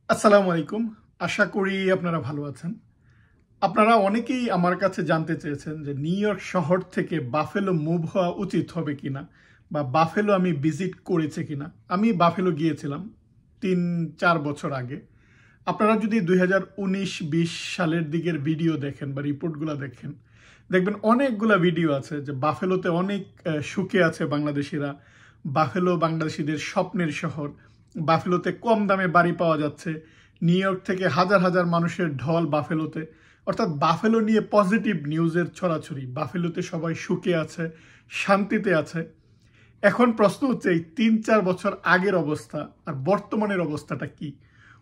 আসসালামু আলাইকুম। আশা করি আপনারা ভালো আছেন। আপনারা অনেকেই আমার কাছে জানতে চেয়েছেন যে নিউ ইয়র্ক শহর থেকে বাফেলো মুভ হওয়া উচিত হবে কিনা বা বাফেলো আমি ভিজিট করেছি কিনা। আমি বাফেলো গিয়েছিলাম ৩-৪ বছর আগে। আপনারা যদি ২০১৯-২০ সালের দিকের ভিডিও দেখেন বা রিপোর্টগুলো দেখেন, দেখবেন অনেকগুলা ভিডিও আছে যে বাফেলোতে অনেক সুখে আছে বাংলাদেশিরা। বাফেলো বাংলাদেশিদের স্বপ্নের শহর। বাফেলোতে কম দামে বাড়ি পাওয়া যাচ্ছে। নিউ ইয়র্ক থেকে হাজার হাজার মানুষের ঢল বাফেলোতে। অর্থাৎ বাফেলো নিয়ে পজিটিভ নিউজের ছড়াছড়ি। বাফেলোতে সবাই সুখে আছে, শান্তিতে আছে। এখন প্রশ্ন হচ্ছে এই ৩-৪ বছর আগের অবস্থা আর বর্তমানের অবস্থাটা কি?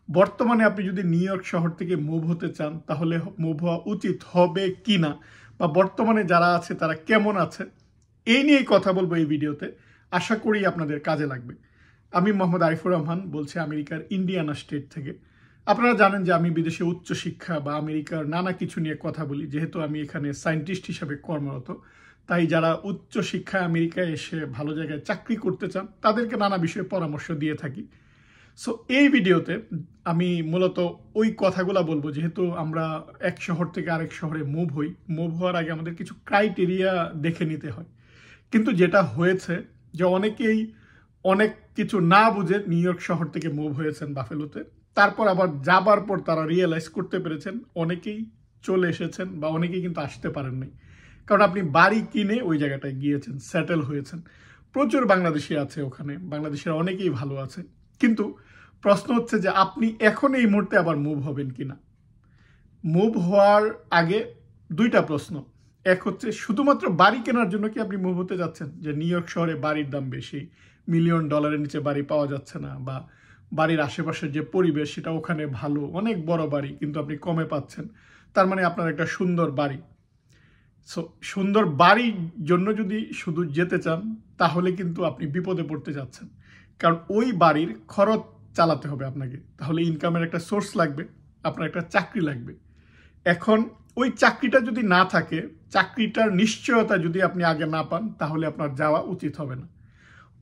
বর্তমানে আপনি যদি নিউ ইয়র্ক শহর থেকে মুভ হতে চান তাহলে মুভ হওয়া উচিত হবে কি না, বা বর্তমানে যারা আছে তারা কেমন আছে, এই নিয়েই কথা বলবো এই ভিডিওতে। আশা করি আপনাদের কাজে লাগবে। আমি মোহাম্মদ আরিফুর রহমান বলছি আমেরিকার ইন্ডিয়ানা স্টেট থেকে। আপনারা জানেন যে আমি বিদেশে উচ্চশিক্ষা বা আমেরিকার নানা কিছু নিয়ে কথা বলি, যেহেতু আমি এখানে সায়েন্টিস্ট হিসাবে কর্মরত। তাই যারা উচ্চশিক্ষায় আমেরিকায় এসে ভালো জায়গায় চাকরি করতে চান তাদেরকে নানা বিষয়ে পরামর্শ দিয়ে থাকি। সো এই ভিডিওতে আমি মূলত ওই কথাগুলো বলবো, যেহেতু আমরা এক শহর থেকে আরেক শহরে মুভ হওয়ার আগে আমাদের কিছু ক্রাইটেরিয়া দেখে নিতে হয়। কিন্তু যেটা হয়েছে যে অনেকেই অনেক কিছু না বুঝে নিউ ইয়র্ক শহর থেকে মুভ হয়েছেন বাফেলোতে, তারপর আবার যাবার পর তারা রিয়েলাইজ করতে পেরেছেন অনেকেই চলে এসেছেন বা অনেকেই কিন্তু আসতে পারেননি। কারণ আপনি বাড়ি কিনে ওই জায়গাটায় গিয়েছেন, সেটেল হয়েছেন। প্রচুর বাংলাদেশি আছে ওখানে, বাংলাদেশের অনেকেই ভালো আছে। কিন্তু প্রশ্ন হচ্ছে যে আপনি এখন এই মুহূর্তে আবার মুভ হবেন কিনা। মুভ হওয়ার আগে দুইটা প্রশ্ন। এক হচ্ছে শুধুমাত্র বাড়ি কেনার জন্য কি আপনি মুভ হতে যাচ্ছেন, যে নিউ ইয়র্ক শহরে বাড়ির দাম বেশি, $1,000,000 নিচে বাড়ি পাওয়া যাচ্ছে না, বা বাড়ির আশেপাশের যে পরিবেশ সেটা ওখানে ভালো, অনেক বড় বাড়ি কিন্তু আপনি কমে পাচ্ছেন, তার মানে আপনার একটা সুন্দর বাড়ি। সো সুন্দর বাড়ির জন্য যদি শুধু যেতে চান তাহলে কিন্তু আপনি বিপদে পড়তে যাচ্ছেন। কারণ ওই বাড়ির খরচ চালাতে হবে আপনাকে, তাহলে ইনকামের একটা সোর্স লাগবে, আপনার একটা চাকরি লাগবে। এখন ওই চাকরিটা যদি না থাকে, চাকরিটার নিশ্চয়তা যদি আপনি আগে না পান, তাহলে আপনার যাওয়া উচিত হবে না।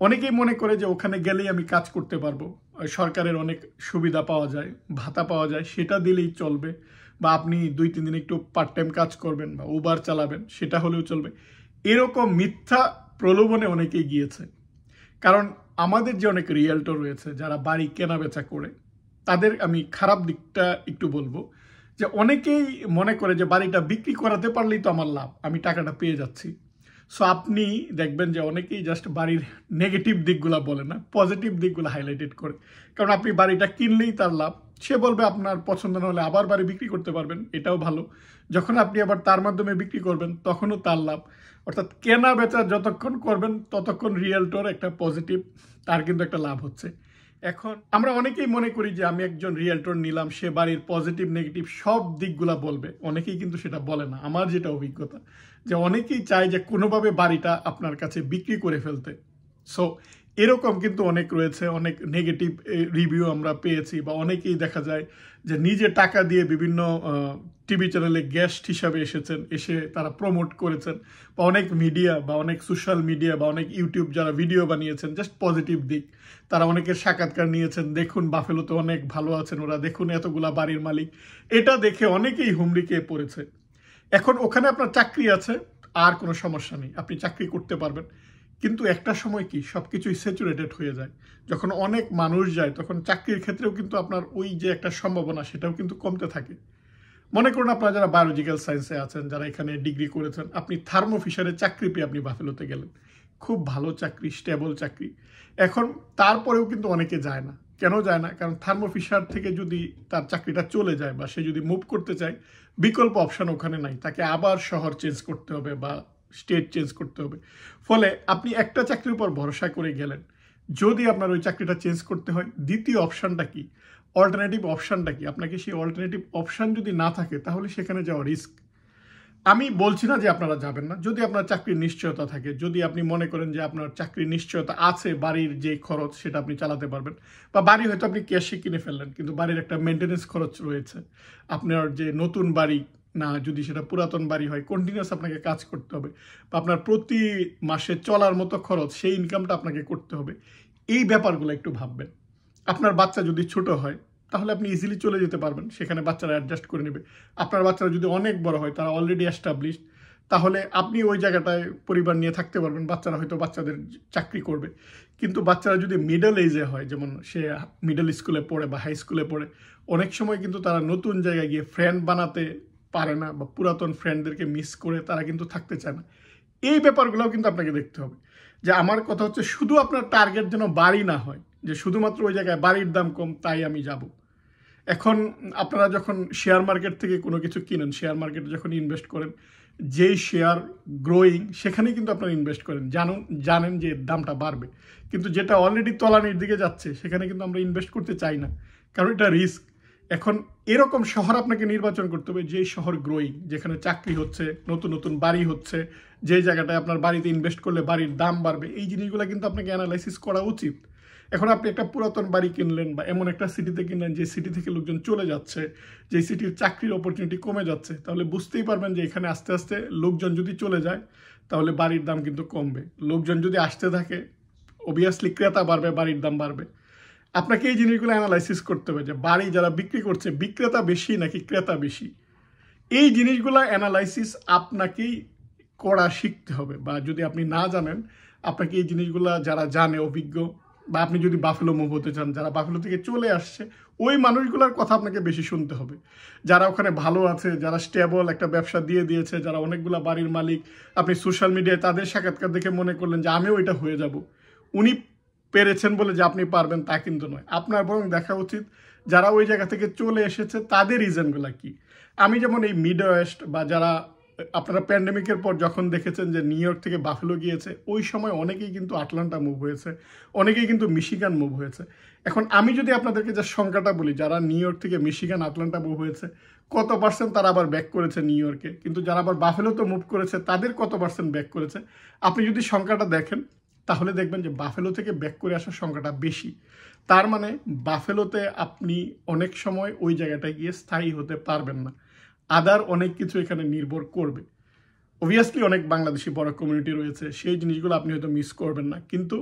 অনেকেই মনে করে যে ওখানে গেলেই আমি কাজ করতে পারবো, সরকারের অনেক সুবিধা পাওয়া যায়, ভাতা পাওয়া যায়, সেটা দিলেই চলবে, বা আপনি 2-3 দিন একটু পার্ট টাইম কাজ করবেন বা উবার চালাবেন, সেটা হলেও চলবে। এরকম মিথ্যা প্রলোভনে অনেকেই গিয়েছে। কারণ আমাদের যে অনেক রিয়েলটর রয়েছে যারা বাড়ি কেনা বেচা করে, তাদের আমি খারাপ দিকটা একটু বলবো, যে অনেকেই মনে করে যে বাড়িটা বিক্রি করাতে পারলেই তো আমার লাভ, আমি টাকাটা পেয়ে যাচ্ছি। সো আপনি দেখবেন যে অনেকেই জাস্ট বাড়ির নেগেটিভ দিকগুলো বলে না, পজিটিভ দিকগুলো হাইলাইটেড করে। কারণ আপনি বাড়িটা কিনলেই তার লাভ, সে বলবে আপনার পছন্দ না হলে আবার বাড়ি বিক্রি করতে পারবেন, এটাও ভালো। যখন আপনি আবার তার মাধ্যমে বিক্রি করবেন তখনও তার লাভ। অর্থাৎ কেনা বেচা যতক্ষণ করবেন ততক্ষণ রিয়েলটর একটা পজিটিভ, তার কিন্তু একটা লাভ হচ্ছে। এখন আমরা অনেকেই মনে করি যে আমি একজন রিয়েলটর নিলাম, সে বাড়ির পজিটিভ নেগেটিভ সব দিকগুলা বলবে, অনেকেই কিন্তু সেটা বলে না। আমার যেটা অভিজ্ঞতা, যে অনেকেই চায় যে কোনোভাবে বাড়িটা আপনার কাছে বিক্রি করে ফেলতে। সো এরকম কিন্তু অনেক রয়েছে, অনেক নেগেটিভ রিভিউ আমরা পেয়েছি, বা অনেকেই দেখা যায় যে নিজে টাকা দিয়ে বিভিন্ন টিভি চ্যানেলে গেস্ট হিসাবে এসেছেন, এসে তারা প্রমোট করেছেন, বা অনেক মিডিয়া বা অনেক সোশ্যাল মিডিয়া বা অনেক ইউটিউব যারা ভিডিও বানিয়েছেন জাস্ট পজিটিভ দিক, তারা অনেকের সাক্ষাৎকার নিয়েছেন, দেখুন বাফেলোতে অনেক ভালো আছেন ওরা, দেখুন এতগুলা বাড়ির মালিক। এটা দেখে অনেকেই হুমড়ি খেয়ে পড়েছে। এখন ওখানে আপনার চাকরি আছে, আর কোনো সমস্যা নেই, আপনি চাকরি করতে পারবেন। কিন্তু একটা সময় কি সবকিছুই স্যাচুরেটেড হয়ে যায়, যখন অনেক মানুষ যায় তখন চাকরির ক্ষেত্রেও কিন্তু আপনার ওই যে একটা সম্ভাবনা সেটাও কিন্তু কমতে থাকে। মনে করুন আপনারা যারা বায়োলজিক্যাল সায়েন্সে আছেন, যারা এখানে ডিগ্রি করেছেন, আপনি থার্মো ফিশারের চাকরি পেয়ে আপনি বাফেলোতে গেলেন, খুব ভালো চাকরি, স্টেবল চাকরি। এখন তারপরেও কিন্তু অনেকে যায় না। কেন যায় না? কারণ থার্মো ফিশার থেকে যদি তার চাকরিটা চলে যায় বা সে যদি মুভ করতে চায়, বিকল্প অপশন ওখানে নাই, তাকে আবার শহর চেঞ্জ করতে হবে বা স্টেট চেঞ্জ করতে হবে। ফলে আপনি একটা চাকরির উপর ভরসা করে গেলেন, যদি আপনার ওই চাকরিটা চেঞ্জ করতে হয়, দ্বিতীয় অপশানটা কি, অল্টারনেটিভ অপশানটা কি? আপনাকে সেই অল্টারনেটিভ অপশান যদি না থাকে তাহলে সেখানে যাওয়া রিস্ক। আমি বলছি না যে আপনারা যাবেন না, যদি আপনার চাকরির নিশ্চয়তা থাকে, যদি আপনি মনে করেন যে আপনার চাকরির নিশ্চয়তা আছে, বাড়ির যে খরচ সেটা আপনি চালাতে পারবেন, বা বাড়ি হয়তো আপনি ক্যাশে কিনে ফেললেন কিন্তু বাড়ির একটা মেনটেন্যান্স খরচ রয়েছে, আপনার যে নতুন বাড়ি না, যদি সেটা পুরাতন বাড়ি হয় কন্টিনিউয়াস আপনাকে কাজ করতে হবে, বা আপনার প্রতি মাসে চলার মতো খরচ সেই ইনকামটা আপনাকে করতে হবে, এই ব্যাপারগুলো একটু ভাববেন। আপনার বাচ্চা যদি ছোট হয়, তাহলে আপনি ইজিলি চলে যেতে পারবেন, সেখানে বাচ্চারা অ্যাডজাস্ট করে নেবে। আপনার বাচ্চারা যদি অনেক বড় হয়, তারা অলরেডি এস্টাবলিশড, তাহলে আপনি ওই জায়গাটায় পরিবার নিয়ে থাকতে পারবেন, বাচ্চারা হয়তো বাচ্চাদের চাকরি করবে। কিন্তু বাচ্চারা যদি মিডল এজে হয়, যেমন সে মিডল স্কুলে পড়ে বা হাই স্কুলে পড়ে, অনেক সময় কিন্তু তারা নতুন জায়গায় গিয়ে ফ্রেন্ড বানাতে পারে না, বা পুরাতন ফ্রেন্ডদেরকে মিস করে তারা কিন্তু থাকতে চায় না। এই ব্যাপারগুলোও কিন্তু আপনাকে দেখতে হবে। যে আমার কথা হচ্ছে, শুধু আপনার টার্গেট যেন বাড়ি না হয়, যে শুধুমাত্র ওই জায়গায় বাড়ির দাম কম তাই আমি যাব। এখন আপনারা যখন শেয়ার মার্কেট থেকে কোনো কিছু কিনেন, শেয়ার মার্কেটে যখন ইনভেস্ট করেন, যেই শেয়ার গ্রোয়িং সেখানেই কিন্তু আপনারা ইনভেস্ট করেন, জানেন যে দামটা বাড়বে। কিন্তু যেটা অলরেডি তলানির দিকে যাচ্ছে সেখানে কিন্তু আমরা ইনভেস্ট করতে চাই না, কারণ এটা রিস্ক। এখন এরকম শহর আপনাকে নির্বাচন করতে হবে, যেই শহর গ্রোয়িং, যেখানে চাকরি হচ্ছে, নতুন নতুন বাড়ি হচ্ছে, যেই জায়গাটায় আপনার বাড়িতে ইনভেস্ট করলে বাড়ির দাম বাড়বে। এই জিনিসগুলো কিন্তু আপনাকে অ্যানালাইসিস করা উচিত। এখন আপনি একটা পুরাতন বাড়ি কিনলেন বা এমন একটা সিটিতে কিনলেন যে সিটি থেকে লোকজন চলে যাচ্ছে, যে সিটির চাকরির অপরচুনিটি কমে যাচ্ছে, তাহলে বুঝতেই পারবেন যে এখানে আস্তে আস্তে লোকজন যদি চলে যায় তাহলে বাড়ির দাম কিন্তু কমবে। লোকজন যদি আসতে থাকে, অবভিয়াসলি ক্রেতা বাড়বে, বাড়ির দাম বাড়বে। আপনাকে এই জিনিসগুলো অ্যানালাইসিস করতে হবে যে বাড়ি যারা বিক্রি করছে, বিক্রেতা বেশি নাকি ক্রেতা বেশি। এই জিনিসগুলো অ্যানালাইসিস আপনাকেই করা শিখতে হবে, বা যদি আপনি না জানেন, আপনাকে এই জিনিসগুলো যারা জানে, অভিজ্ঞ, বা আপনি যদি বাফেলো মুভ হতে চান, যারা বাফেলো থেকে চলে আসছে, ওই মানুষগুলোর কথা আপনাকে বেশি শুনতে হবে, যারা ওখানে ভালো আছে, যারা স্টেবল একটা ব্যবসা দিয়ে দিয়েছে, যারা অনেকগুলো বাড়ির মালিক। আপনি সোশ্যাল মিডিয়ায় তাদের সাক্ষাৎকার দেখে মনে করলেন যে আমিও এটা হয়ে যাব। উনি পেরেছেন বলে যে আপনি পারবেন তা কিন্তু নয়। আপনার বরং দেখা উচিত যারা ওই জায়গা থেকে চলে এসেছে তাদের রিজনগুলো কি। আমি যেমন এই মিড ওয়েস্ট, বা যারা আপনারা প্যান্ডেমিকের পর যখন দেখেছেন যে নিউ ইয়র্ক থেকে বাফেলো গিয়েছে, ওই সময় অনেকেই কিন্তু আটলান্টা মুভ হয়েছে, অনেকেই কিন্তু মিশিগান মুভ হয়েছে। এখন আমি যদি আপনাদেরকে যে সংখ্যাটা বলি, যারা নিউ ইয়র্ক থেকে মিশিগান, আটলান্টা মুভ হয়েছে, কত পার্সেন্ট তারা আবার ব্যাক করেছে নিউ ইয়র্কে, কিন্তু যারা আবার বাফেলোতে মুভ করেছে তাদের কত পার্সেন্ট ব্যাক করেছে, আপনি যদি সংখ্যাটা দেখেন তাহলে দেখবেন যে বাফেলো থেকে ব্যাক করে আসার সংখ্যাটা বেশি। তার মানে বাফেলোতে আপনি অনেক সময় ওই জায়গাটায় গিয়ে স্থায়ী হতে পারবেন না, আদার অনেক কিছু এখানে নির্ভর করবে। অবভিয়াসলি অনেক বাংলাদেশি বড় কমিউনিটি রয়েছে, সেই জিনিসগুলো আপনি হয়তো মিস করবেন না, কিন্তু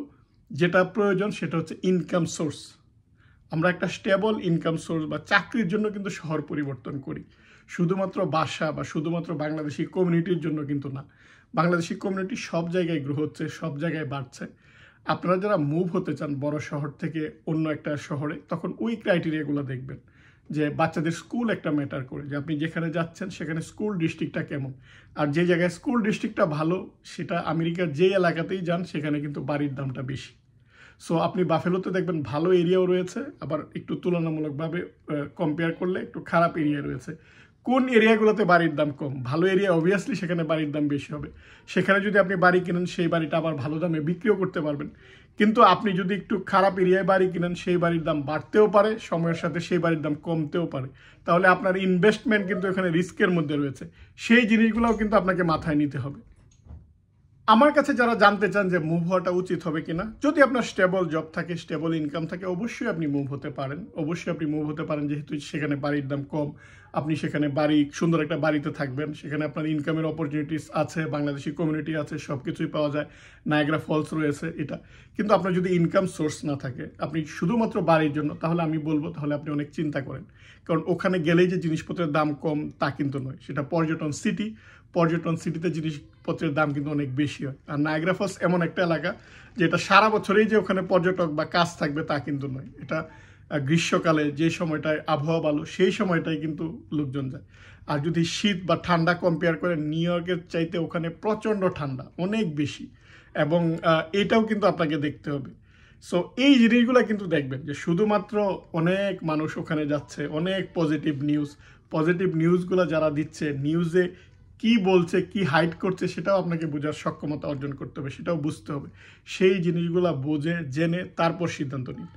যেটা প্রয়োজন সেটা হচ্ছে ইনকাম সোর্স। আমরা একটা স্টেবল ইনকাম সোর্স বা চাকরির জন্য কিন্তু শহর পরিবর্তন করি, শুধুমাত্র বাসা বা শুধুমাত্র বাংলাদেশি কমিউনিটির জন্য কিন্তু না। বাংলাদেশি কমিউনিটি সব জায়গায় গ্রো হচ্ছে, সব জায়গায় বাড়ছে। আপনারা যারা মুভ হতে চান বড় শহর থেকে অন্য একটা শহরে, তখন ওই ক্রাইটেরিয়াগুলো দেখবেন যে বাচ্চাদের স্কুল একটা ম্যাটার করে, যে আপনি যেখানে যাচ্ছেন সেখানে স্কুল ডিস্ট্রিক্টটা কেমন। আর যে জায়গায় স্কুল ডিস্ট্রিক্টটা ভালো, সেটা আমেরিকার যে এলাকাতেই যান সেখানে কিন্তু বাড়ির দামটা বেশি। সো আপনি বাফেলোতে দেখবেন ভালো এরিয়াও রয়েছে, আবার একটু তুলনামূলকভাবে কম্পেয়ার করলে একটু খারাপ এরিয়া রয়েছে। কোন এরিয়াগুলোতে বাড়ির দাম কম, ভালো এরিয়া অবভিয়াসলি সেখানে বাড়ির দাম বেশি হবে। সেখানে যদি আপনি বাড়ি কিনেন, সেই বাড়িটা আবার ভালো দামে বিক্রিও করতে পারবেন। কিন্তু আপনি যদি একটু খারাপ এরিয়ায় বাড়ি কিনেন, সেই বাড়ির দাম বাড়তেও পারে, সময়ের সাথে সেই বাড়ির দাম কমতেও পারে। তাহলে আপনার ইনভেস্টমেন্ট কিন্তু এখানে রিস্কের মধ্যে রয়েছে, সেই জিনিসগুলোও কিন্তু আপনাকে মাথায় নিতে হবে। আমার কাছে যারা জানতে চান যে মুভ হওয়াটা উচিত হবে কিনা, যদি আপনার স্টেবল জব থাকে, স্টেবল ইনকাম থাকে, অবশ্যই আপনি মুভ হতে পারেন। অবশ্যই আপনি মুভ হতে পারেন, যেহেতু সেখানে বাড়ির দাম কম, আপনি সেখানে সুন্দর একটা বাড়িতে থাকবেন, সেখানে আপনার ইনকামের অপরচুনিটিস আছে, বাংলাদেশি কমিউনিটি আছে, সব কিছুই পাওয়া যায়, নায়াগ্রা ফলস রয়েছে এটা। কিন্তু আপনার যদি ইনকাম সোর্স না থাকে, আপনি শুধুমাত্র বাড়ির জন্য, তাহলে আমি বলবো তাহলে আপনি অনেক চিন্তা করেন। কারণ ওখানে গেলেই যে জিনিসপত্রের দাম কম তা কিন্তু নয়, সেটা পর্যটন সিটি। পর্যটন সিটিতে জিনিসপত্রের দাম কিন্তু অনেক বেশি হয়। আর নায়াগ্রা ফলস এমন একটা এলাকা যেটা সারা বছরেই যে ওখানে পর্যটক বা কাজ থাকবে তা কিন্তু নয়। এটা গ্রীষ্মকালে যে সময়টায় আবহাওয়া ভালো, সেই সময়টাই কিন্তু লোকজন যায়। আর যদি শীত বা ঠান্ডা কম্পেয়ার করে, নিউ ইয়র্কের চাইতে ওখানে প্রচণ্ড ঠান্ডা, অনেক বেশি। এবং এটাও কিন্তু আপনাকে দেখতে হবে। সো এই জিনিসগুলো কিন্তু দেখবেন যে শুধুমাত্র অনেক মানুষ ওখানে যাচ্ছে, অনেক পজিটিভ নিউজগুলো যারা দিচ্ছে, নিউজে কি বলছে, কি হাইড করছে, সেটাও আপনাকে বোঝার সক্ষমতা অর্জন করতে হবে, সেটাও বুঝতে হবে। সেই জিনিসগুলো বুঝে জেনে তারপর সিদ্ধান্ত নিন।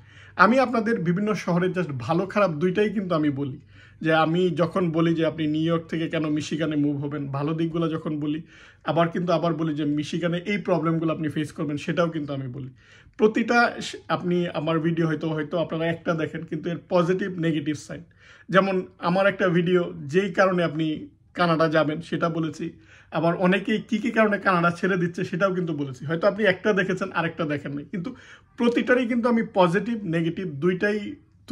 আমি আপনাদের বিভিন্ন শহরের জাস্ট ভালো খারাপ দুইটাই কিন্তু আমি বলি। যে আমি যখন বলি যে আপনি নিউ ইয়র্ক থেকে কেন মিশিগানে মুভ হবেন, ভালো দিকগুলো যখন বলি, আবার বলি যে মিশিগানে এই প্রবলেমগুলো আপনি ফেস করবেন, সেটাও কিন্তু আমি বলি। প্রতিটা আপনি আমার ভিডিও হয়তো আপনারা একটা দেখেন, কিন্তু এর পজিটিভ নেগেটিভ সাইড। যেমন আমার একটা ভিডিও যেই কারণে আপনি কানাডা যাবেন সেটা বলেছি, আবার অনেকেই কি কারণে কানাডা ছেড়ে দিচ্ছে সেটাও কিন্তু বলেছি। হয়তো আপনি একটা দেখেছেন, আরেকটা দেখেন নাই, কিন্তু প্রতিটারই কিন্তু আমি পজিটিভ নেগেটিভ দুইটাই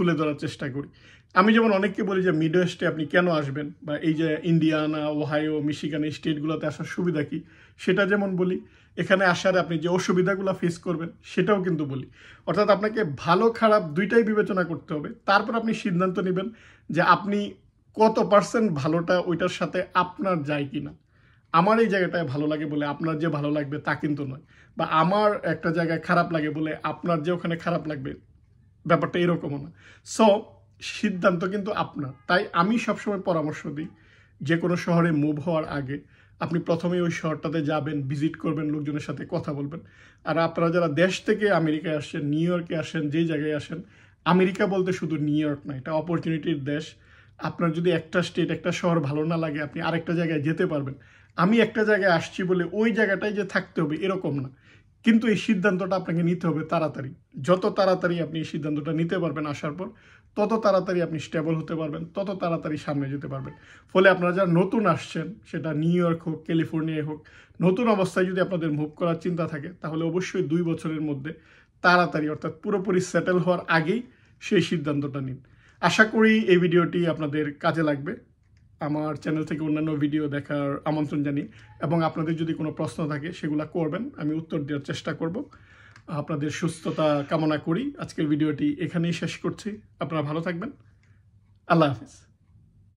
তুলে ধরার চেষ্টা করি। আমি যেমন অনেককে বলি যে মিড ওয়েস্টে আপনি কেন আসবেন, বা এই যে ইন্ডিয়ানা, ওহাইও, মিশিগান এই স্টেটগুলোতে আসার সুবিধা কী সেটা যেমন বলি, এখানে আসার আপনি যে অসুবিধাগুলো ফেস করবেন সেটাও কিন্তু বলি। অর্থাৎ আপনাকে ভালো খারাপ দুইটাই বিবেচনা করতে হবে, তারপর আপনি সিদ্ধান্ত নেবেন যে আপনি কত পার্সেন্ট ভালোটা ওইটার সাথে আপনার যায় কিনা। আমার এই জায়গাটায় ভালো লাগে বলে আপনার যে ভালো লাগবে তা কিন্তু নয়, বা আমার একটা জায়গায় খারাপ লাগে বলে আপনার যে ওখানে খারাপ লাগবে ব্যাপারটা এরকমও না। সো সিদ্ধান্ত কিন্তু আপনার। তাই আমি সবসময় পরামর্শ দিই, যে কোনো শহরে মুভ হওয়ার আগে আপনি প্রথমে ওই শহরটাতে যাবেন, ভিজিট করবেন, লোকজনের সাথে কথা বলবেন। আর আপনারা যারা দেশ থেকে আমেরিকায় আসেন, নিউ ইয়র্কে আসেন, যেই জায়গায় আসেন, আমেরিকা বলতে শুধু নিউ ইয়র্ক না, এটা অপরচুনিটির দেশ। আপনার যদি একটা স্টেট, একটা শহর ভালো না লাগে, আপনি আরেকটা জায়গায় যেতে পারবেন। আমি একটা জায়গায় আসছি বলে ওই জায়গাটায় যে থাকতে হবে এরকম না, কিন্তু এই সিদ্ধান্তটা আপনাকে নিতে হবে তাড়াতাড়ি। যত তাড়াতাড়ি আপনি এই সিদ্ধান্তটা নিতে পারবেন আসার পর, তত তাড়াতাড়ি আপনি স্টেবল হতে পারবেন, তত তাড়াতাড়ি সামনে যেতে পারবেন। ফলে আপনারা যারা নতুন আসছেন, সেটা নিউ ইয়র্ক হোক, ক্যালিফোর্নিয়ায় হোক, নতুন অবস্থায় যদি আপনাদের মুভ করার চিন্তা থাকে, তাহলে অবশ্যই 2 বছরের মধ্যে তাড়াতাড়ি, অর্থাৎ পুরোপুরি সেটেল হওয়ার আগেই সেই সিদ্ধান্তটা নিন। আশা করি এই ভিডিওটি আপনাদের কাজে লাগবে। আমার চ্যানেল থেকে অন্যান্য ভিডিও দেখার আমন্ত্রণ জানিয়ে, এবং আপনাদের যদি কোনো প্রশ্ন থাকে সেগুলো করবেন, আমি উত্তর দেওয়ার চেষ্টা করব। আপনাদের সুস্থতা কামনা করি। আজকের ভিডিওটি এখানেই শেষ করছি। আপনারা ভালো থাকবেন। আল্লাহ হাফিজ।